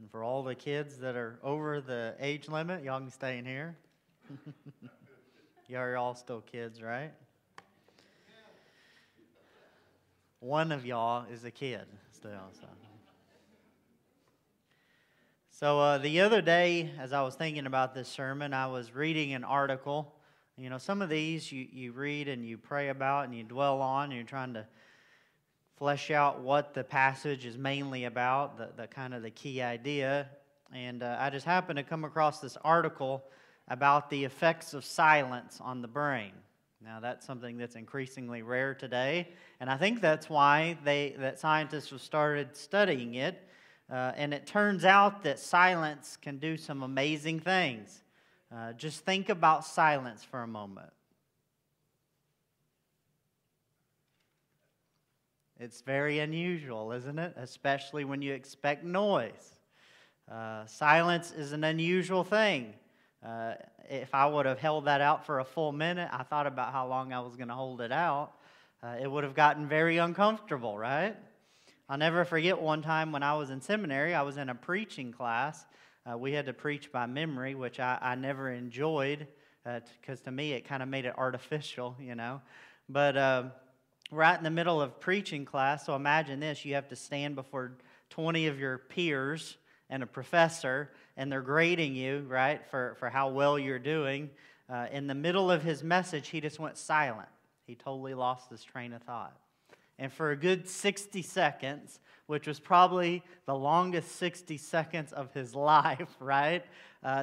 And for all the kids that are over the age limit, y'all can stay in here. Y'all are all still kids, right? One of y'all is a kid still. So the other day, as I was thinking about this sermon, I was reading an article. You know, some of these you read and you pray about and you dwell on, and you're trying to flesh out what the passage is mainly about, the kind of the key idea. And I just happened to come across this article about the effects of silence on the brain. Now, that's something that's increasingly rare today, and I think that's why that scientists have started studying it. And it turns out that silence can do some amazing things. Just think about silence for a moment. It's very unusual, isn't it? Especially when you expect noise. Silence is an unusual thing. If I would have held that out for a full minute, I thought about how long I was going to hold it out. It would have gotten very uncomfortable, right? I'll never forget one time when I was in seminary, I was in a preaching class. We had to preach by memory, which I never enjoyed, because to me it kind of made it artificial, you know. But right in the middle of preaching class, so imagine this, you have to stand before 20 of your peers and a professor, and they're grading you, right, for how well you're doing. In the middle of his message, he just went silent. He totally lost his train of thought. And for a good 60 seconds, which was probably the longest 60 seconds of his life, right,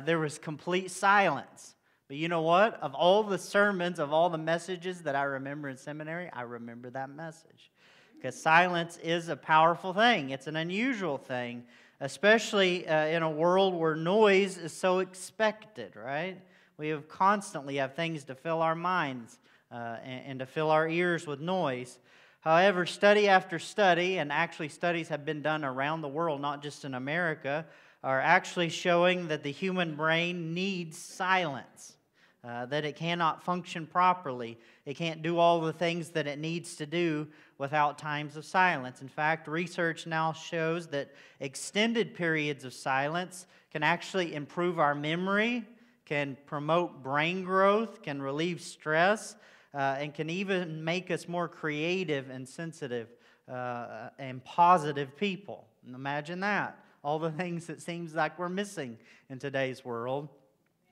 there was complete silence. But you know what? Of all the sermons, of all the messages that I remember in seminary, I remember that message. Because silence is a powerful thing. It's an unusual thing, especially in a world where noise is so expected, right? We constantly have things to fill our minds and to fill our ears with noise. However, study after study, and actually studies have been done around the world, not just in America, are actually showing that the human brain needs silence, that it cannot function properly. It can't do all the things that it needs to do without times of silence. In fact, research now shows that extended periods of silence can actually improve our memory, can promote brain growth, can relieve stress, and can even make us more creative and sensitive and positive people. And imagine that. All the things that seems like we're missing in today's world.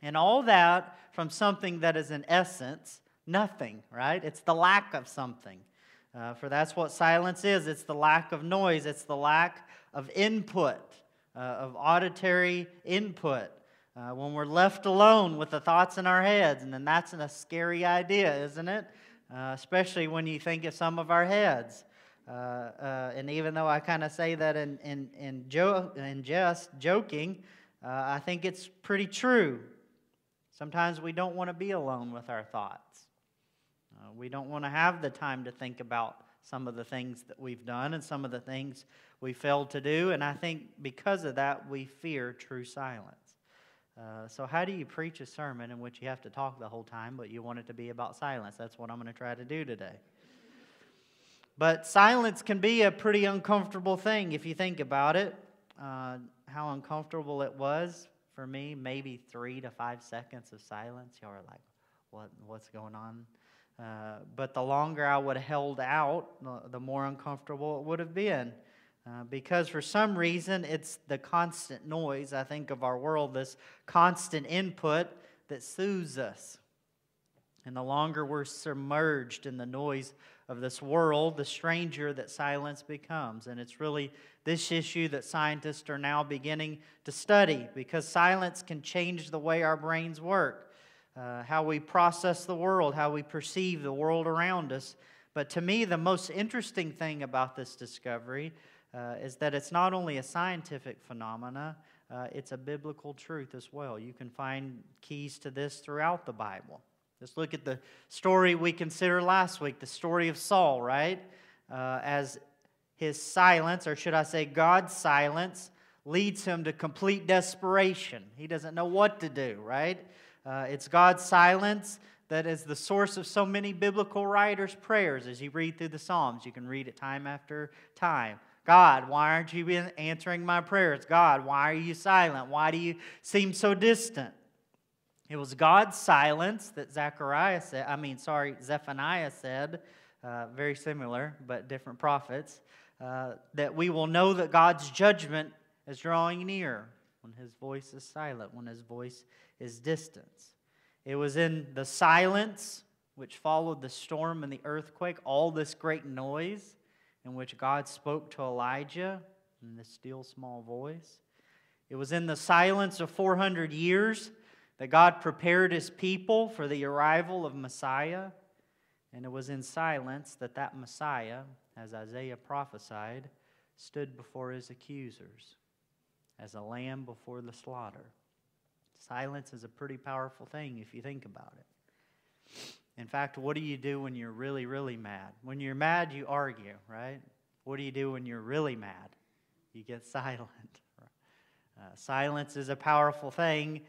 And all that from something that is in essence nothing, right? It's the lack of something. For that's what silence is. It's the lack of noise. It's the lack of input, of auditory input. When we're left alone with the thoughts in our heads, and then that's a scary idea, isn't it? Especially when you think of some of our heads. And even though I kind of say that in jest, joking, I think it's pretty true. Sometimes we don't want to be alone with our thoughts. We don't want to have the time to think about some of the things that we've done and some of the things we failed to do. And I think because of that, we fear true silence. So how do you preach a sermon in which you have to talk the whole time, but you want it to be about silence? That's what I'm going to try to do today. But silence can be a pretty uncomfortable thing if you think about it. How uncomfortable it was for me, maybe 3 to 5 seconds of silence. Y'all are like, what's going on? But the longer I would have held out, the more uncomfortable it would have been. Because for some reason, it's the constant noise, I think, of our world, this constant input that soothes us. And the longer we're submerged in the noise of this world, the stranger that silence becomes. And it's really this issue that scientists are now beginning to study, because silence can change the way our brains work, how we process the world, how we perceive the world around us. But to me, the most interesting thing about this discovery is that it's not only a scientific phenomena, it's a biblical truth as well. You can find keys to this throughout the Bible. Just look at the story we considered last week, the story of Saul, right? As his silence, or should I say God's silence, leads him to complete desperation. He doesn't know what to do, right? It's God's silence that is the source of so many biblical writers' prayers. As you read through the Psalms, you can read it time after time. God, why aren't you answering my prayers? God, why are you silent? Why do you seem so distant? It was God's silence that Zephaniah said, very similar, but different prophets, that we will know that God's judgment is drawing near when His voice is silent, when His voice is distant. It was in the silence which followed the storm and the earthquake, all this great noise in which God spoke to Elijah in this still small voice. It was in the silence of 400 years that God prepared His people for the arrival of Messiah. And it was in silence that Messiah, as Isaiah prophesied, stood before his accusers as a lamb before the slaughter. Silence is a pretty powerful thing if you think about it. In fact, what do you do when you're really, really mad? When you're mad, you argue, right? What do you do when you're really mad? You get silent. Silence is a powerful thing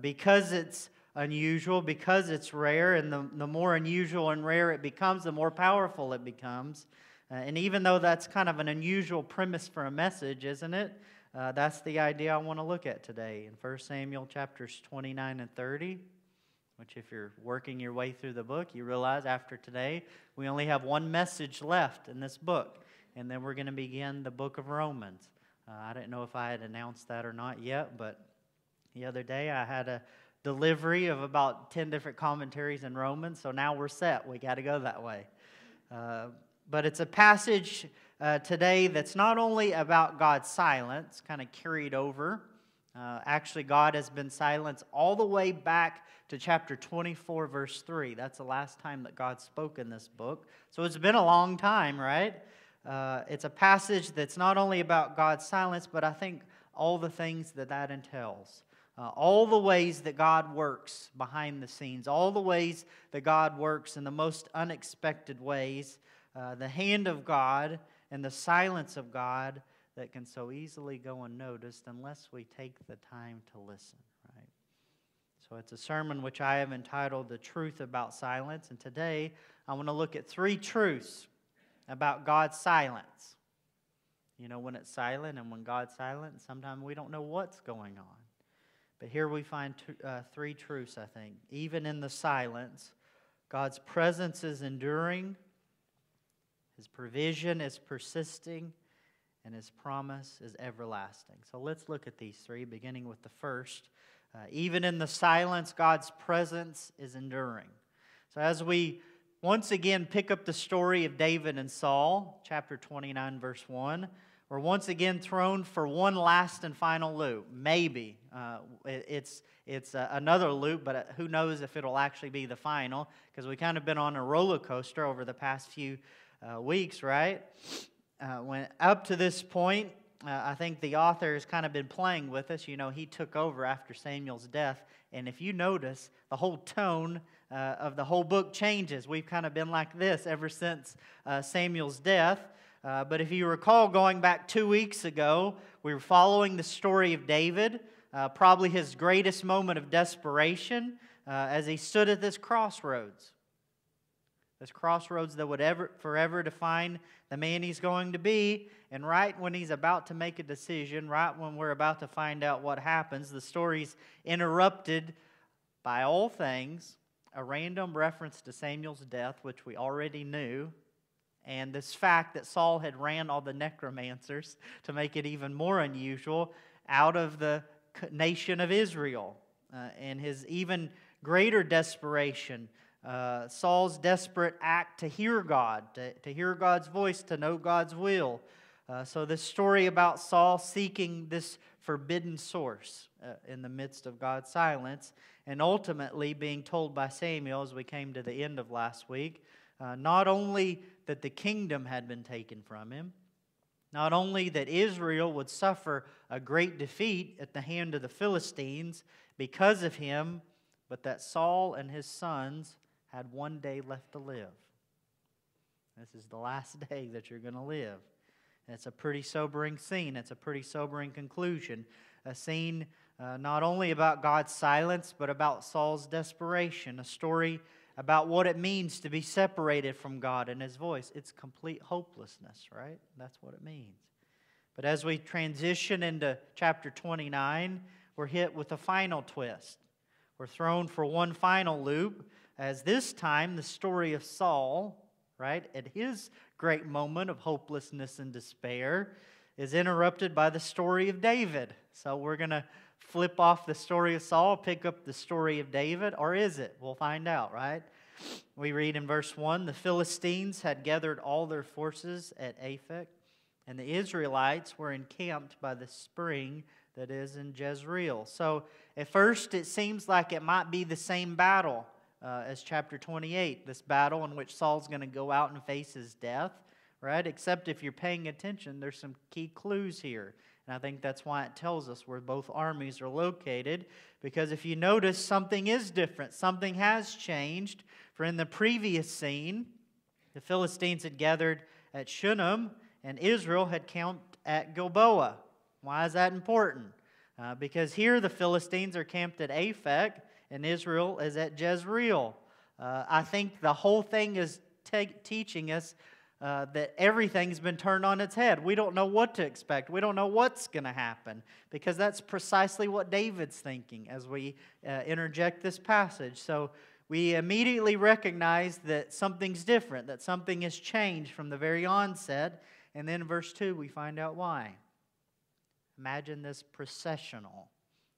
because it's unusual, because it's rare, and the more unusual and rare it becomes, the more powerful it becomes. And even though that's kind of an unusual premise for a message, isn't it? That's the idea I want to look at today in 1 Samuel chapters 29 and 30, which if you're working your way through the book, you realize after today, we only have one message left in this book, and then we're going to begin the book of Romans. I didn't know if I had announced that or not yet, but the other day I had a delivery of about 10 different commentaries in Romans, so now we're set. We got to go that way. But it's a passage today that's not only about God's silence, kind of carried over. Actually, God has been silent all the way back to chapter 24, verse 3. That's the last time that God spoke in this book. So it's been a long time, right? It's a passage that's not only about God's silence, but I think all the things that entails. All the ways that God works behind the scenes, all the ways that God works in the most unexpected ways, the hand of God and the silence of God that can so easily go unnoticed unless we take the time to listen, right? So it's a sermon which I have entitled The Truth About Silence, and today I want to look at 3 truths about God's silence. You know, when it's silent and when God's silent, sometimes we don't know what's going on. But here we find 3 truths, I think. Even in the silence, God's presence is enduring, His provision is persisting, and His promise is everlasting. So let's look at these 3, beginning with the first. Even in the silence, God's presence is enduring. So as we once again pick up the story of David and Saul, chapter 29, verse 1, we're once again thrown for one last and final loop. Maybe it's another loop, but who knows if it'll actually be the final, because we've kind of been on a roller coaster over the past few weeks, right? When up to this point, I think the author has kind of been playing with us. You know, he took over after Samuel's death, and if you notice, the whole tone of the whole book changes. We've kind of been like this ever since Samuel's death. But if you recall, going back 2 weeks ago, we were following the story of David, probably his greatest moment of desperation, as he stood at this crossroads. This crossroads that would forever define the man he's going to be. And right when he's about to make a decision, right when we're about to find out what happens, the story's interrupted by all things, a random reference to Samuel's death, which we already knew, and this fact that Saul had ran all the necromancers to make it even more unusual out of the nation of Israel. And his even greater desperation, Saul's desperate act to hear God, to hear God's voice, to know God's will. So this story about Saul seeking this forbidden source in the midst of God's silence, and ultimately being told by Samuel, as we came to the end of last week, not only that the kingdom had been taken from him, not only that Israel would suffer a great defeat at the hand of the Philistines because of him, but that Saul and his sons had one day left to live. This is the last day that you're going to live. And it's a pretty sobering scene. It's a pretty sobering conclusion. A scene not only about God's silence, but about Saul's desperation. A story about what it means to be separated from God and His voice. It's complete hopelessness, right? That's what it means. But as we transition into chapter 29, we're hit with a final twist. We're thrown for one final loop, as this time the story of Saul, right, at his great moment of hopelessness and despair, is interrupted by the story of David. So we're going to flip off the story of Saul, pick up the story of David, or is it? We'll find out, right? We read in verse 1, the Philistines had gathered all their forces at Aphek, and the Israelites were encamped by the spring that is in Jezreel. So at first it seems like it might be the same battle as chapter 28, this battle in which Saul's going to go out and face his death, right? Except if you're paying attention, there's some key clues here. And I think that's why it tells us where both armies are located, because if you notice, something is different. Something has changed. For in the previous scene, the Philistines had gathered at Shunem, and Israel had camped at Gilboa. Why is that important? Because here the Philistines are camped at Aphek, and Israel is at Jezreel. I think the whole thing is teaching us that everything's been turned on its head. We don't know what to expect. We don't know what's going to happen, because that's precisely what David's thinking as we interject this passage. So we immediately recognize that something's different, that something has changed from the very onset. And then in verse 2, we find out why. Imagine this processional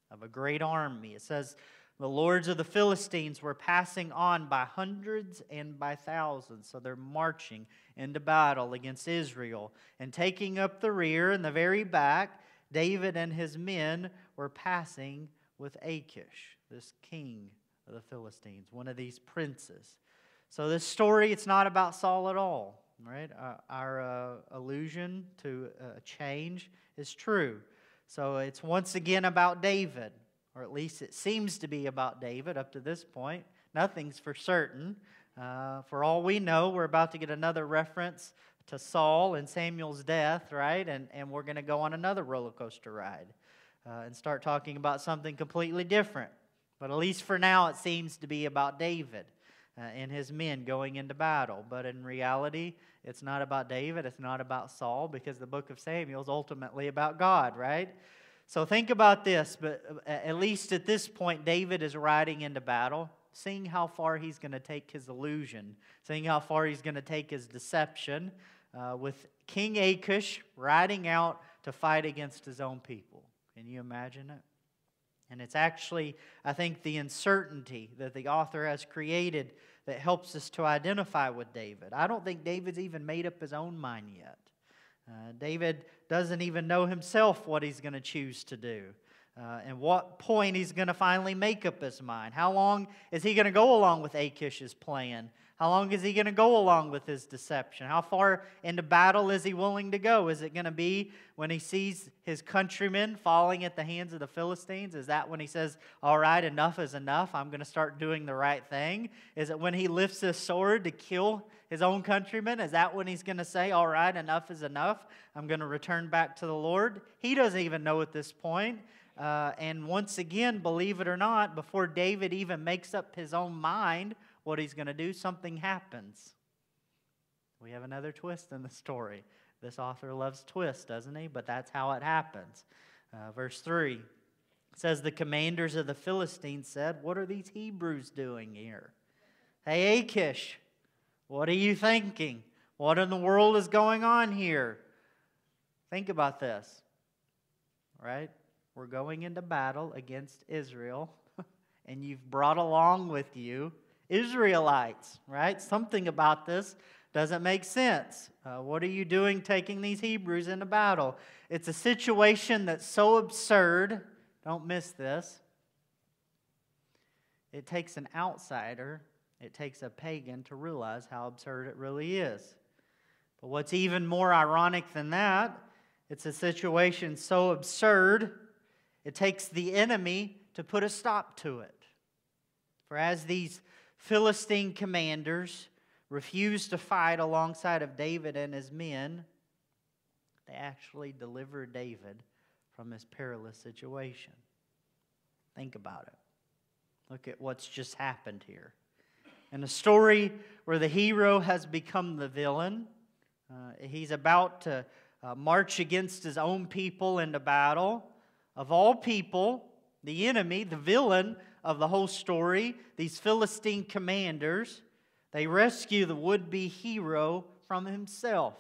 of a great army. It says, the lords of the Philistines were passing on by hundreds and by thousands. So they're marching into battle against Israel. And taking up the rear in the very back, David and his men were passing with Achish, this king of the Philistines, one of these princes. So this story, it's not about Saul at all. Right? Our allusion to change is true. So it's once again about David, or at least it seems to be about David up to this point. Nothing's for certain. For all we know, we're about to get another reference to Saul and Samuel's death, right? And we're going to go on another roller coaster ride and start talking about something completely different. But at least for now, it seems to be about David and his men going into battle. But in reality, it's not about David, it's not about Saul, because the book of Samuel is ultimately about God, right? So think about this, but at least at this point, David is riding into battle, seeing how far he's going to take his illusion, seeing how far he's going to take his deception, with King Achish riding out to fight against his own people. Can you imagine it? And it's actually, I think, the uncertainty that the author has created that helps us to identify with David. I don't think David's even made up his own mind yet. David doesn't even know himself what he's going to choose to do. And what point he's going to finally make up his mind. How long is he going to go along with Achish's plan? How long is he going to go along with his deception? How far into battle is he willing to go? Is it going to be when he sees his countrymen falling at the hands of the Philistines? Is that when he says, all right, enough is enough, I'm going to start doing the right thing? Is it when he lifts his sword to kill his own countrymen? Is that when he's going to say, all right, enough is enough, I'm going to return back to the Lord? He doesn't even know at this point. And once again, believe it or not, before David even makes up his own mind what he's going to do, something happens. We have another twist in the story. This author loves twists, doesn't he? But that's how it happens. Verse 3 says, the commanders of the Philistines said, what are these Hebrews doing here? Hey, Achish, what are you thinking? What in the world is going on here? Think about this, right? We're going into battle against Israel, and you've brought along with you Israelites, right? Something about this doesn't make sense. What are you doing taking these Hebrews into battle? It's a situation that's so absurd. Don't miss this. It takes an outsider, it takes a pagan to realize how absurd it really is. But what's even more ironic than that, it's a situation so absurd, it takes the enemy to put a stop to it. For as these Philistine commanders refused to fight alongside of David and his men, they actually delivered David from this perilous situation. Think about it. Look at what's just happened here. In a story where the hero has become the villain, he's about to march against his own people into battle. Of all people, the enemy, the villain of the whole story, these Philistine commanders, they rescue the would-be hero from himself.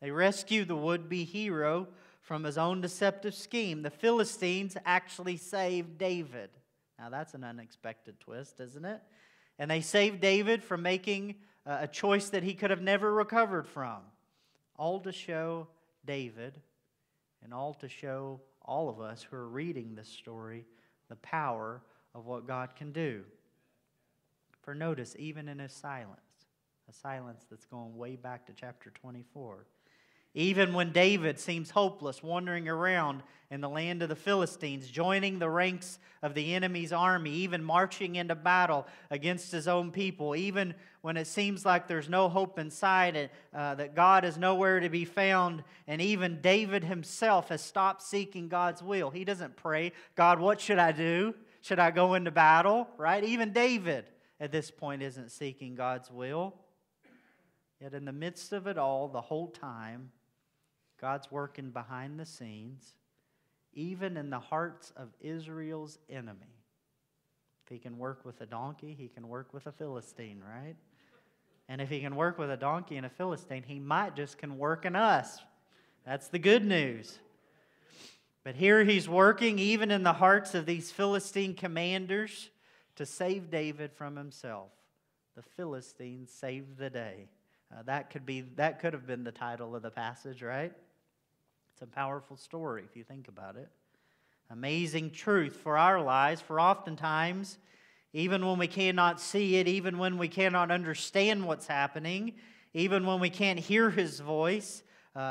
They rescue the would-be hero from his own deceptive scheme. The Philistines actually save David. Now that's an unexpected twist, isn't it? And they save David from making a choice that he could have never recovered from. All to show David, and all to show all of us who are reading this story the power of what God can do. For notice, even in his silence, a silence that's going way back to chapter 24, even when David seems hopeless, wandering around in the land of the Philistines, joining the ranks of the enemy's army, even marching into battle against his own people, even when it seems like there's no hope in sight, and that God is nowhere to be found, and even David himself has stopped seeking God's will. He doesn't pray, God, what should I do? Should I go into battle? Right? Even David at this point isn't seeking God's will. Yet in the midst of it all, the whole time, God's working behind the scenes, even in the hearts of Israel's enemy. If he can work with a donkey, he can work with a Philistine, right? And if he can work with a donkey and a Philistine, he might just can work in us. That's the good news. But here he's working even in the hearts of these Philistine commanders to save David from himself. The Philistines saved the day. That could have been the title of the passage, right? It's a powerful story if you think about it. Amazing truth for our lives, for oftentimes, even when we cannot see it, even when we cannot understand what's happening, even when we can't hear His voice,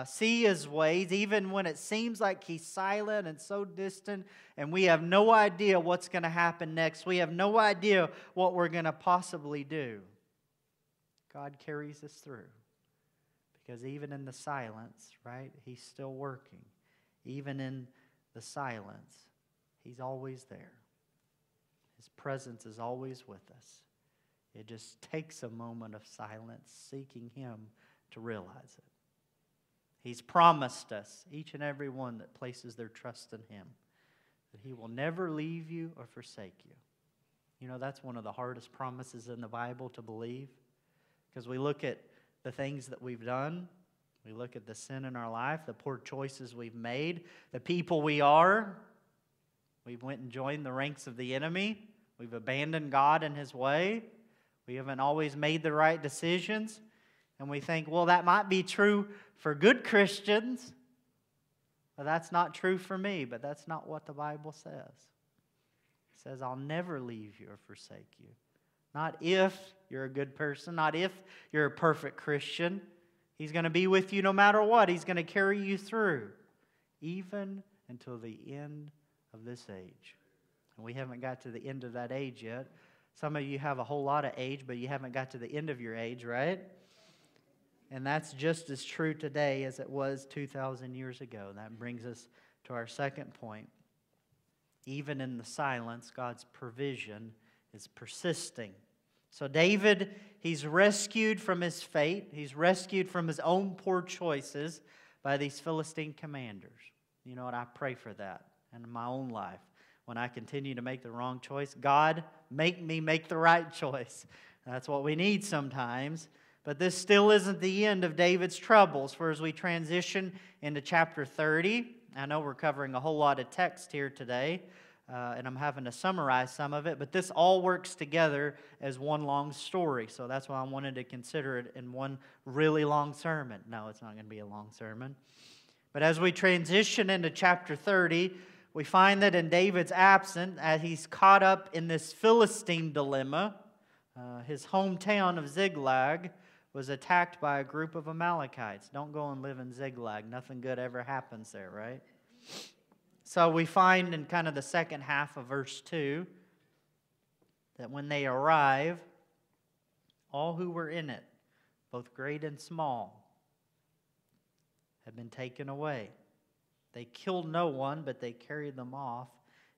see His ways, even when it seems like He's silent and so distant, and we have no idea what's going to happen next. We have no idea what we're going to possibly do. God carries us through. Because even in the silence, right, He's still working. Even in the silence, He's always there. His presence is always with us. It just takes a moment of silence, seeking Him to realize it. He's promised us, each and every one that places their trust in Him, that He will never leave you or forsake you. You know, that's one of the hardest promises in the Bible to believe. Because we look at the things that we've done. We look at the sin in our life, the poor choices we've made, the people we are. We've went and joined the ranks of the enemy. We've abandoned God and His way. We haven't always made the right decisions. And we think, well, that might be true for good Christians, but that's not true for me. But that's not what the Bible says. It says, I'll never leave you or forsake you. Not if you're a good person, not if you're a perfect Christian. He's going to be with you no matter what. He's going to carry you through, even until the end of this age. And we haven't got to the end of that age yet. Some of you have a whole lot of age, but you haven't got to the end of your age, right? And that's just as true today as it was 2,000 years ago. That brings us to our second point. Even in the silence, God's provision is persisting. So David, he's rescued from his fate. He's rescued from his own poor choices by these Philistine commanders. You know what? I pray for that in my own life. When I continue to make the wrong choice, God, make me make the right choice. That's what we need sometimes. But this still isn't the end of David's troubles. For as we transition into chapter 30, I know we're covering a whole lot of text here today. And I'm having to summarize some of it, but this all works together as one long story. So that's why I wanted to consider it in one really long sermon. No, it's not going to be a long sermon. But as we transition into chapter 30, we find that in David's absence, as he's caught up in this Philistine dilemma, his hometown of Ziklag was attacked by a group of Amalekites. Don't go and live in Ziklag. Nothing good ever happens there, right? So we find in kind of the second half of verse 2 that when they arrive, all who were in it, both great and small, had been taken away. They killed no one, but they carried them off,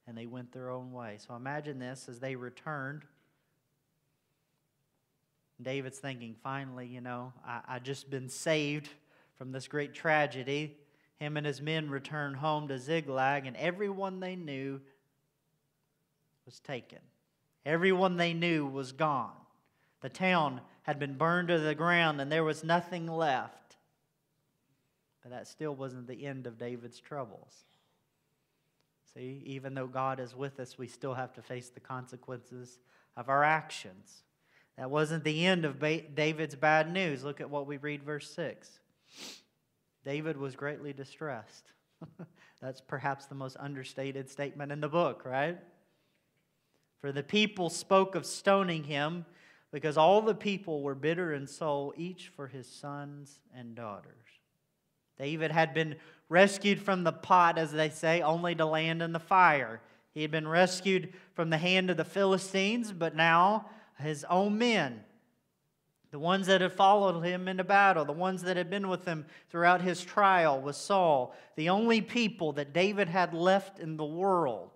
and they went their own way. So imagine this, as they returned, David's thinking, finally, I've just been saved from this great tragedy. Him and his men returned home to Ziklag, and everyone they knew was taken. Everyone they knew was gone. The town had been burned to the ground, and there was nothing left. But that still wasn't the end of David's troubles. See, even though God is with us, we still have to face the consequences of our actions. That wasn't the end of David's bad news. Look at what we read, verse 6. David was greatly distressed. That's perhaps the most understated statement in the book, right? For the people spoke of stoning him, because all the people were bitter in soul, each for his sons and daughters. David had been rescued from the pot, as they say, only to land in the fire. He had been rescued from the hand of the Philistines, but now his own men, the ones that had followed him into battle, the ones that had been with him throughout his trial with Saul, the only people that David had left in the world.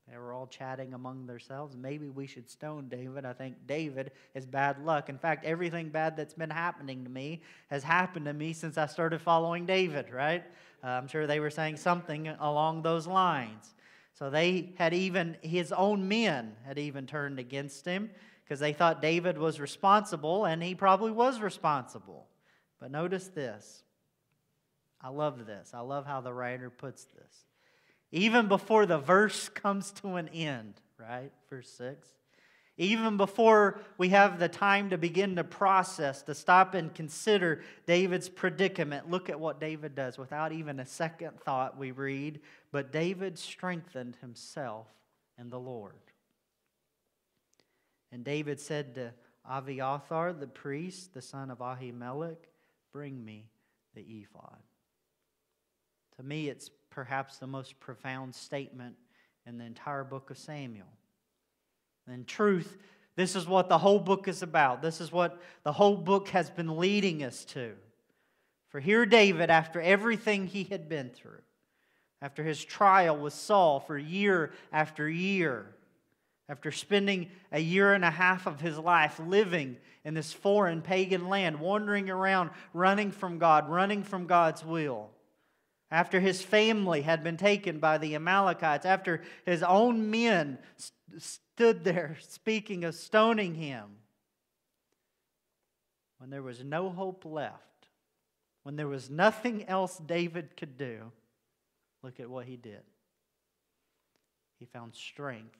They were all chatting among themselves. Maybe we should stone David. I think David is bad luck. In fact, everything bad that's been happening to me has happened to me since I started following David, right? I'm sure they were saying something along those lines. So they had even, his own men had even turned against him because they thought David was responsible, and he probably was responsible. But notice this. I love this. I love how the writer puts this. Even before the verse comes to an end, right? Verse 6. Even before we have the time to begin to process, to stop and consider David's predicament, look at what David does. Without even a second thought, we read, but David strengthened himself in the Lord. And David said to Abiathar, the priest, the son of Ahimelech, bring me the ephod. To me, it's perhaps the most profound statement in the entire book of Samuel. In truth, this is what the whole book is about. This is what the whole book has been leading us to. For here David, after everything he had been through, after his trial with Saul for year after year, after spending a year and a half of his life living in this foreign pagan land, wandering around, running from God, running from God's will, after his family had been taken by the Amalekites, after his own men stood there speaking of stoning him, when there was no hope left, when there was nothing else David could do, look at what he did. He found strength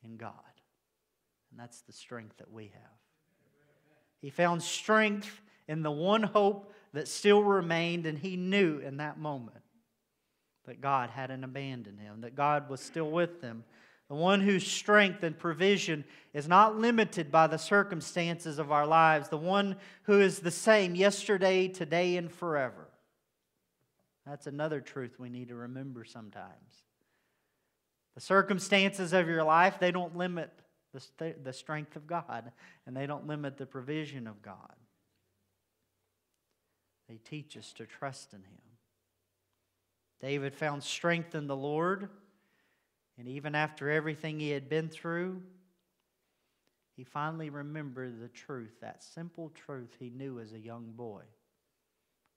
in God. And that's the strength that we have. He found strength in the one hope that still remained, and he knew in that moment that God hadn't abandoned him, that God was still with him. The one whose strength and provision is not limited by the circumstances of our lives. The one who is the same yesterday, today, and forever. That's another truth we need to remember sometimes. The circumstances of your life, they don't limit the strength of God, and they don't limit the provision of God. They teach us to trust in Him. David found strength in the Lord, and even after everything he had been through, he finally remembered the truth, that simple truth he knew as a young boy.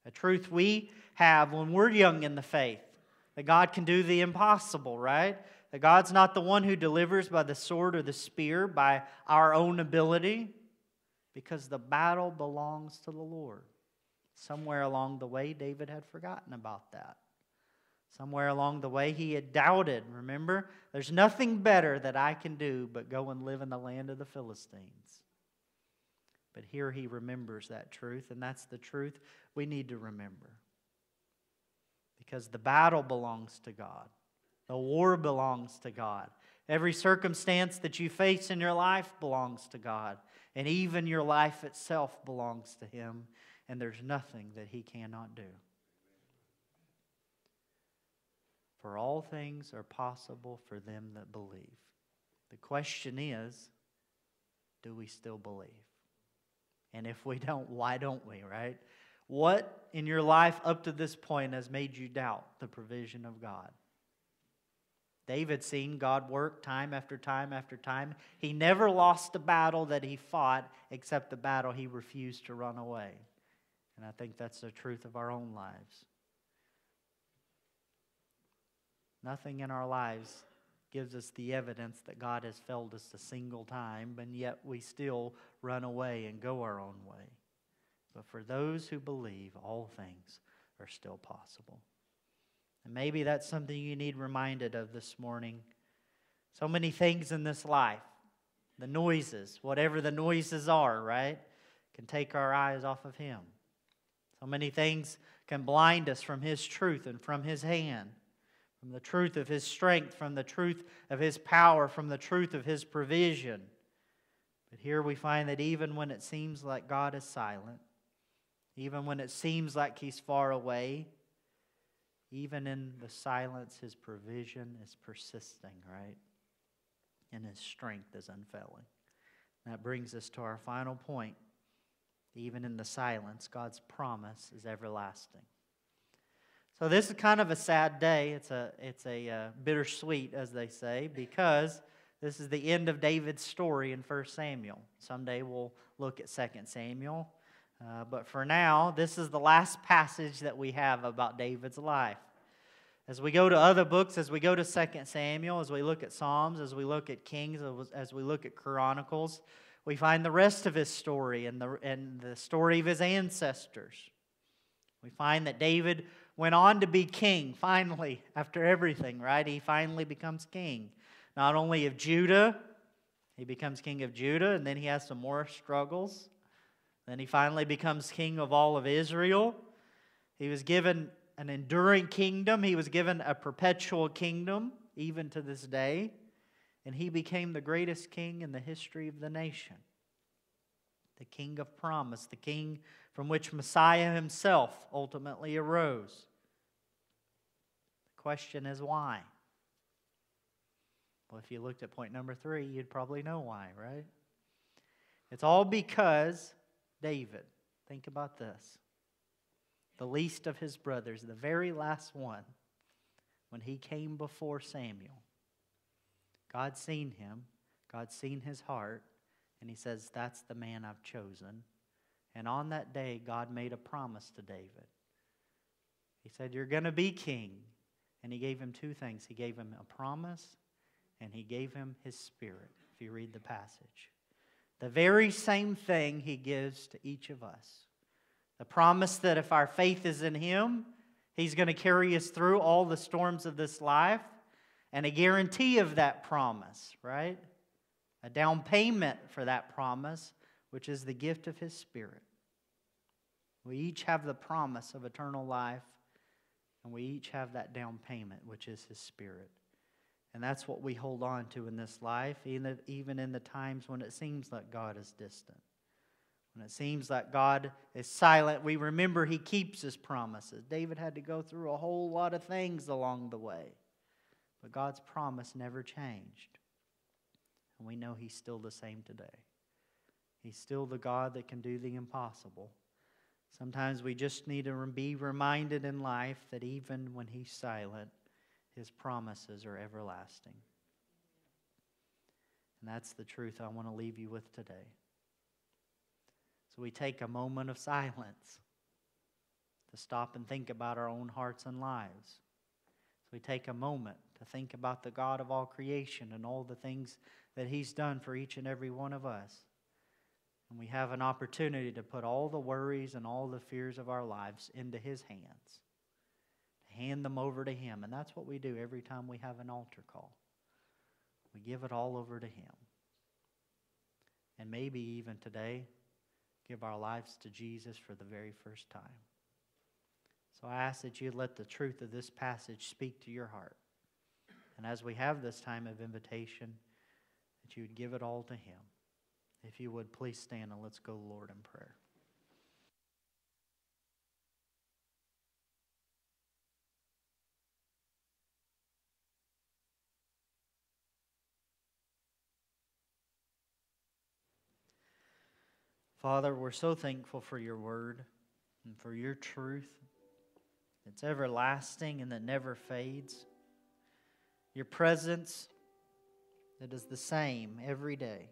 A truth we have when we're young in the faith, that God can do the impossible, right? That God's not the one who delivers by the sword or the spear, by our own ability, because the battle belongs to the Lord. Somewhere along the way, David had forgotten about that. Somewhere along the way, he had doubted. Remember, there's nothing better that I can do but go and live in the land of the Philistines. But here he remembers that truth, and that's the truth we need to remember. Because the battle belongs to God. The war belongs to God. Every circumstance that you face in your life belongs to God. And even your life itself belongs to Him. And there's nothing that He cannot do. For all things are possible for them that believe. The question is, do we still believe? And if we don't, why don't we, right? What in your life up to this point has made you doubt the provision of God? David's seen God work time after time after time. He never lost a battle that he fought except the battle he refused to run away. And I think that's the truth of our own lives. Nothing in our lives gives us the evidence that God has failed us a single time, and yet we still run away and go our own way. But for those who believe, all things are still possible. And maybe that's something you need reminded of this morning. So many things in this life, the noises, whatever the noises are, right, can take our eyes off of Him. So many things can blind us from His truth and from His hand, from the truth of His strength, from the truth of His power, from the truth of His provision. But here we find that even when it seems like God is silent, even when it seems like He's far away, even in the silence, His provision is persisting, right? And His strength is unfailing. That brings us to our final point. Even in the silence, God's promise is everlasting. So this is kind of a sad day. It's a bittersweet, as they say, because this is the end of David's story in 1 Samuel. Someday we'll look at 2 Samuel. But for now, this is the last passage that we have about David's life. As we go to other books, as we go to 2 Samuel, as we look at Psalms, as we look at Kings, as we look at Chronicles, we find the rest of his story and the story of his ancestors. We find that David went on to be king, finally, after everything, right? He finally becomes king. Not only of Judah, he becomes king of Judah, and then he has some more struggles. Then he finally becomes king of all of Israel. He was given an enduring kingdom. He was given a perpetual kingdom, even to this day. And he became the greatest king in the history of the nation. The king of promise, the king from which Messiah himself ultimately arose. The question is why? Well, if you looked at point number 3, you'd probably know why, right? It's all because David, think about this, the least of his brothers, the very last one, when he came before Samuel, God seen him, God seen his heart, and He says, that's the man I've chosen. And on that day, God made a promise to David. He said, you're going to be king. And He gave him 2 things. He gave him a promise, and He gave him His Spirit, if you read the passage. The very same thing He gives to each of us. The promise that if our faith is in Him, He's going to carry us through all the storms of this life. And a guarantee of that promise, right? A down payment for that promise, which is the gift of His Spirit. We each have the promise of eternal life, and we each have that down payment, which is His Spirit. And that's what we hold on to in this life, even in the times when it seems like God is distant. When it seems like God is silent, we remember He keeps His promises. David had to go through a whole lot of things along the way. But God's promise never changed. And we know He's still the same today. He's still the God that can do the impossible. Sometimes we just need to be reminded in life that even when He's silent, His promises are everlasting. And that's the truth I want to leave you with today. So we take a moment of silence to stop and think about our own hearts and lives. So we take a moment to think about the God of all creation and all the things that He's done for each and every one of us. And we have an opportunity to put all the worries and all the fears of our lives into His hands. To hand them over to Him. And that's what we do every time we have an altar call. We give it all over to Him. And maybe even today, give our lives to Jesus for the very first time. So I ask that you let the truth of this passage speak to your heart. And as we have this time of invitation, that you would give it all to Him. If you would, please stand and let's go, Lord, in prayer. Father, we're so thankful for your word and for your truth. It's everlasting and that never fades. Your presence that is the same every day.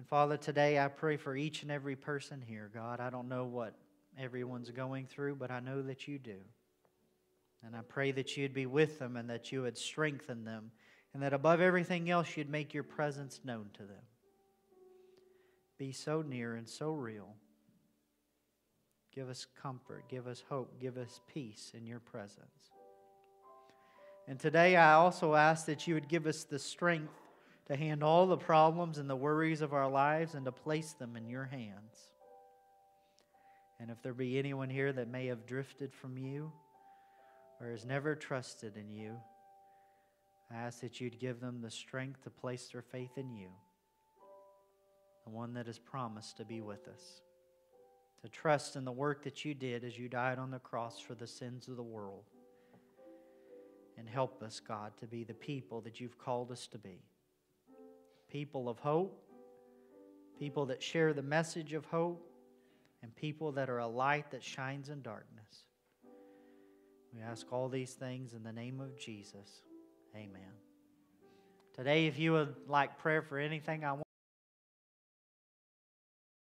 And Father, today I pray for each and every person here, God. I don't know what everyone's going through, but I know that you do. And I pray that you'd be with them and that you would strengthen them, and that above everything else you'd make your presence known to them. Be so near and so real. Give us comfort, give us hope, give us peace in your presence. And today I also ask that you would give us the strength to handle all the problems and the worries of our lives and to place them in your hands. And if there be anyone here that may have drifted from you or has never trusted in you, I ask that you'd give them the strength to place their faith in you, the one that has promised to be with us, to trust in the work that you did as you died on the cross for the sins of the world. And help us, God, to be the people that you've called us to be. People of hope, people that share the message of hope, and people that are a light that shines in darkness. We ask all these things in the name of Jesus. Amen. Today, if you would like prayer for anything, I want